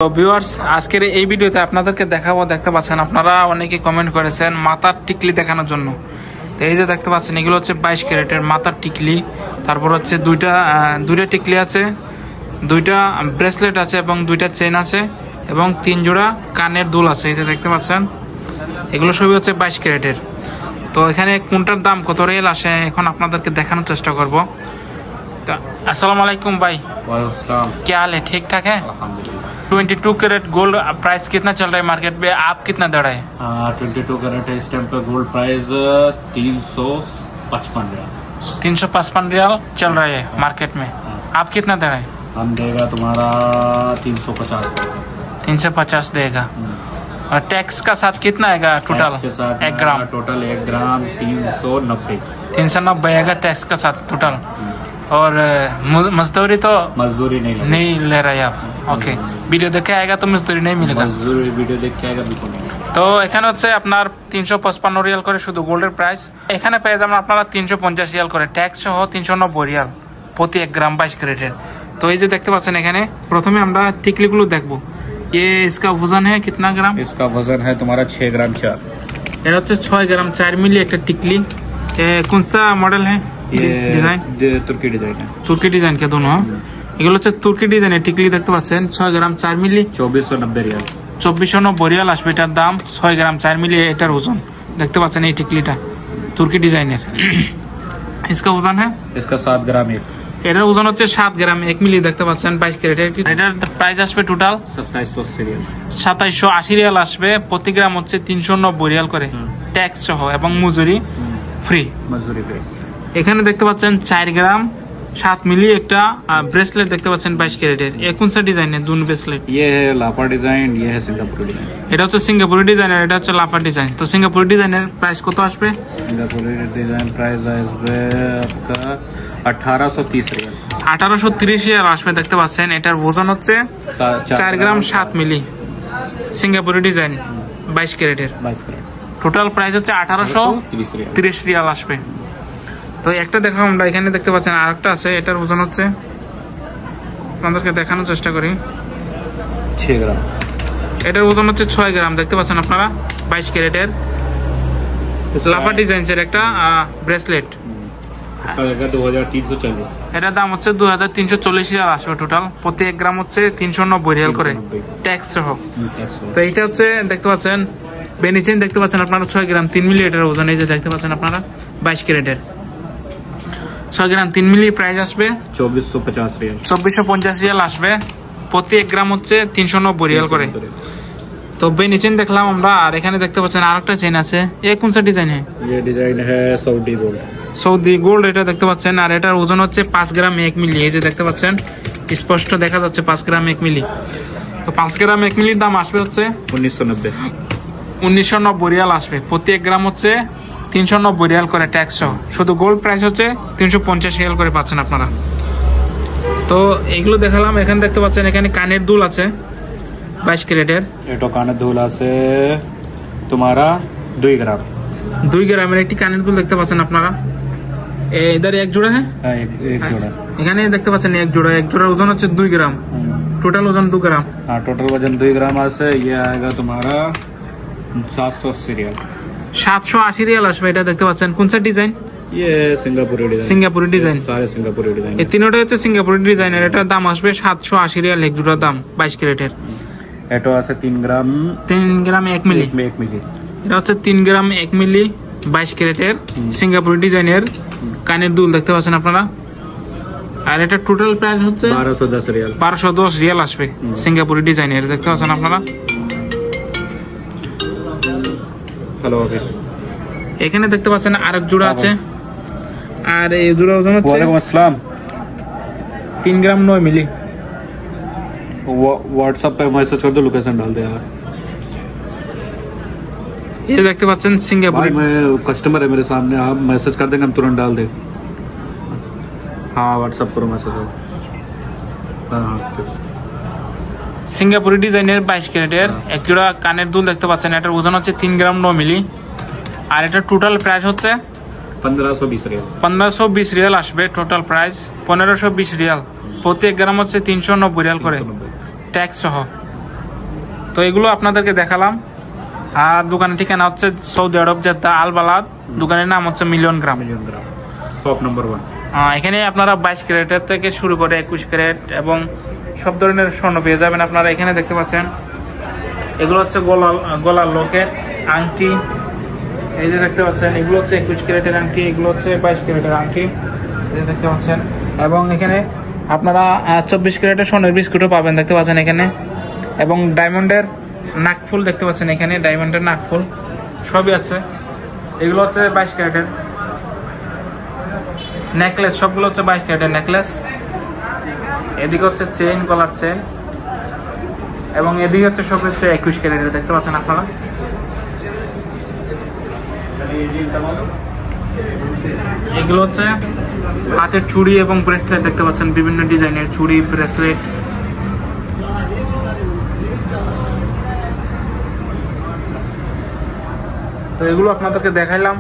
তো ভিউয়ার্স, আজকের এই ভিডিওতে আপনাদেরকে দেখাবো, দেখতে পাচ্ছেন আপনারা অনেকে কমেন্ট করেছেন মাথার টিকলি দেখানোর জন্য। তো এই যে দেখতে পাচ্ছেন এগুলো হচ্ছে 22 ক্যারেটের মাথার টিকলি। তারপর হচ্ছে দুইটা টিকলি আছে, দুইটা ব্রেসলেট আছে এবং দুইটা চেন আছে এবং 3 জোড়া কানের দুল আছে। এই যে দেখতে পাচ্ছেন এগুলো সবই হচ্ছে 22 ক্যারেটের। তো এখানে কোনটার দাম কত রিয়াল আসে এখন আপনাদেরকে দেখানোর চেষ্টা করব। तो अस्सलाम वालेकुम भाई। वालेकुम सलाम। क्या हाल है? ठीक ठाक है? अल्हम्दुलिल्लाह। 22 कैरेट गोल्ड प्राइस कितना चल रहा है मार्केट में? आप कितना दे रहे हैं? 22 कैरेट है इस टाइम पे गोल्ड प्राइस 355 रियाल। 355 रियाल चल रहा है मार्केट में। आप कितना दे रहे हैं? हम देगा तुम्हारा 350। 350 देगा। और टैक्स का साथ कितना आएगा टोटल? 1 ग्राम। टोटल 1 ग्राम 390। 390 आएगा टैक्स का साथ टोटल। और मजदूरी तो मजदूरी नहीं ले रहे आप? ओके, वीडियो देखे आएगा तो मजदूरी नहीं मिलेगा। मजदूरी वीडियो देख के आएगा बिल्कुल नहीं। তো এখানে হচ্ছে আপনার 355 রিয়াল করে শুধু গোল্ডের প্রাইস। এখানে পেয়ে যাবেন আপনারা 350 রিয়াল করে, ট্যাক্স সহ 390 রিয়াল প্রতি 1 গ্রাম 22 ক্যারেটের। তো এই যে দেখতে পাচ্ছেন এখানে প্রথমে আমরা টিকলিগুলো দেখবো। ये इसका वजन है कितना ग्राम? इसका वजन है तुम्हारा 6 ग्राम 4। এটা হচ্ছে 6 গ্রাম 4 মিলি একটা টিকলি। कौन सा मॉडल है? ये डिजाइन तुर्की डिजाइन है। तुर्की डिजाइन के दोनों। এগুলো হচ্ছে তুর্কি ডিজাইনের টিকলি দেখতে পাচ্ছেন। 6 গ্রাম 4 মিলি 2490 रियाल। 2490 রিয়াল আসবে এটার দাম। 6 গ্রাম 4 মিলি এটার ওজন দেখতে পাচ্ছেন এই টিকলিটা তুর্কি ডিজাইনের। इसका वजन है इसका 7 ग्राम 1। এটার ওজন হচ্ছে 7 গ্রাম 1 মিলি দেখতে পাচ্ছেন 22 ক্যারেটের। এটার প্রাইস আসবে টোটাল 2780 रियाल। 2780 রিয়াল আসবে। প্রতি গ্রাম হচ্ছে 390 রিয়াল করে, ট্যাক্স সহ এবং মজুরি ফ্রি। मजदूरी पे এখানে দেখতে পাচ্ছেন 4 গ্রাম 7 মিলি একটা ব্রেসলেট দেখতে পাচ্ছেন 22 ক্যারেটের। এ কোন সা ডিজাইনের দুন ব্রেসলেট? ये है लापा डिजाइन, ये है सिंगापुर डिजाइन। এটা হচ্ছে সিঙ্গাপুরি ডিজাইন আর এটা হচ্ছে লাফা ডিজাইন। তো সিঙ্গাপুরি ডিজাইনের প্রাইস কত আসবে? सिंगापुर डिजाइन प्राइस আসবে आपका 1830 रियाल। 1830 রিয়াল আসবে দেখতে পাচ্ছেন। এটার ওজন হচ্ছে 4 গ্রাম 7 মিলি সিঙ্গাপুরি ডিজাইন 22 ক্যারেটের। 22 कैरेट। টোটাল প্রাইস হচ্ছে 1830 রিয়াল আসবে। তো একটা দেখো আমরা এখানে দেখতে পাচ্ছেন আরেকটা আছে, এটার ওজন হচ্ছে আপনাদেরকে দেখানোর চেষ্টা করি। 6 ग्राम। এটার ওজন হচ্ছে 6 গ্রাম দেখতে পাচ্ছেন আপনারা 22 ক্যারেটের লাফা ডিজাইনের একটা ব্রেসলেট। इसका रहेगा 2340। এটার দাম হচ্ছে 2340 রিয়াল আসবে। টোটাল প্রতি 1 গ্রাম হচ্ছে 390 রিয়াল করে, ট্যাক্স সহ। তো এইটা হচ্ছে দেখতে পাচ্ছেন বেনিচেন দেখতে পাচ্ছেন আপনারা 6 গ্রাম 3 মিলি এটার ওজন। এই যে দেখতে পাচ্ছেন আপনারা 22 ক্যারেটের 6 গ্রাম 3 মিলি প্রাইস আসবে 2450 रियाल। 2450 রিয়াল আসবে। প্রতি 1 গ্রাম হচ্ছে 390 রিয়াল করে। তো বেনিচেন দেখলাম আমরা। আর এখানে দেখতে পাচ্ছেন আরেকটা চেন আছে। এ কোন সা ডিজাইন है? ये डिजाइन है सऊदी गोल्ड। সৌদি গোল্ড এটা দেখতে পাচ্ছেন। আর এটার ওজন হচ্ছে 5 গ্রাম 1 মিলি। এই যে দেখতে পাচ্ছেন স্পষ্ট দেখা যাচ্ছে 5 গ্রাম 1 মিলি। তো 5 গ্রাম 1 মিলির দাম আসবে হচ্ছে 1990 রিয়াল আসবে। প্রতি 1 গ্রাম হচ্ছে 390 রিয়াল করে, ট্যাক্স সহ। শুধু গোল্ড প্রাইস হচ্ছে 350 রিয়াল করে পাচ্ছেন আপনারা। তো এগুলো দেখালাম। এখানে দেখতে পাচ্ছেন এখানে কানের দুল আছে 22 ক্যারেটের। एटो काने दूल्हा से तुम्हारा 2 ग्राम। 2 গ্রামের একটি কানের দুল দেখতে পাচ্ছেন আপনারা। इधर एक जोड़ा है, एक जोड़ा। এখানে দেখতে পাচ্ছেন এক জোড়ার ওজন হচ্ছে 2 গ্রাম। টোটাল ওজন 2 গ্রাম। हाँ, टोटल वजन 2 ग्राम से ये आएगा तुम्हारा 780 रियाल। 780 রিয়াল আসবে। এটা দেখতে পাচ্ছেন কোন সা ডিজাইন? ये सिंगापुरी डिजाइन। সিঙ্গাপুরি ডিজাইন। सारे सिंगापुरी डिजाइन। এই তিনটা হচ্ছে সিঙ্গাপুরি ডিজাইনের। এটার দাম আসবে 780 রিয়াল এক জোড়ার দাম 22 ক্যারেটের। एटो से 3 ग्राम 1 মিলি। 1 मिली। এটা হচ্ছে 3 গ্রাম 1 মিলি 22 ক্যারেটের সিঙ্গাপুরি ডিজাইনের কানের দুল দেখতে পাচ্ছেন আপনারা। আর এটা টোটাল প্রাইস হচ্ছে 1210 रियाल। 1210 রিয়াল আসবে সিঙ্গাপুরি ডিজাইনের দেখতে পাচ্ছেন আপনারা। हेलो अभी এখানে দেখতে পাচ্ছেন আরেক জোড়া আছে। আর এই জোড়া ওজন হচ্ছে वालेकुम अस्सलाम। 3 গ্রাম 9 মিলি। व्हाट्सएप पे मैसेज कर दो, लोकेशन डाल दे यार। ये देखते पाচ্ছেন सिंगापुरी। मैं कस्टमर है मेरे सामने, आप मैसेज कर देंगे हम तुरंत डाल दे। हाँ, व्हाट्सएप करो मैसेज। हाँ, সিঙ্গাপুরি ডিজাইনের 22 ক্যারেটের এক জোড়া কানের দুল দেখতে পাচ্ছেন। এটার ওজন হচ্ছে 3 গ্রাম 9 মিলি। আর এটা টোটাল প্রাইস হচ্ছে 1520 रियाल। 1520 রিয়াল আসবে। Total price 1520 Real. প্রতি 1 গ্রাম হচ্ছে 390 রিয়াল করে, ট্যাক্স সহ। তো এগুলো আপনাদেরকে দেখালাম। আর দোকানের ঠিকানা হচ্ছে সৌদি আরব জেদ্দা আল বালাদ, দোকানের নাম হচ্ছে মিলিয়ন গ্রাম। Shop number 1। এখানে আপনারা 22 ক্যারেটের থেকে শুরু করে 21 ক্যারেট এবং সব ধরনের স্বর্ণ পেয়ে যাবেন। আপনারা এখানে দেখতে পাচ্ছেন এগুলো হচ্ছে গলার লকেট, আংটি, এই যে দেখতে পাচ্ছেন এগুলো হচ্ছে 21 ক্যারেটের আংটি, এগুলো হচ্ছে 22 ক্যারেটের আংটি, এই যে দেখতে পাচ্ছেন। এবং এখানে আপনারা 24 ক্যারেটের স্বর্ণের বিস্কুটও পাবেন, দেখতে পাচ্ছেন এখানে। এবং ডায়মন্ডের নাকফুল দেখতে পাচ্ছেন এখানে, ডায়মন্ডের নাকফুল সবই আছে। এগুলো হচ্ছে 22 ক্যারেটের নেকলেস, সবগুলো হচ্ছে 22 ক্যারেটের নেকলেস। এদিকে হচ্ছে চেইন, গলার চেইন, এবং এদিকে হচ্ছে সব হচ্ছে 21 ক্যারেটের, দেখতে পাচ্ছেন আপনারা। এগুলো হচ্ছে হাতের চুড়ি এবং ব্রেসলেট, দেখতে পাচ্ছেন বিভিন্ন ডিজাইনের চুড়ি, ব্রেসলেট। তো এগুলো আপনাদেরকে দেখাইলাম।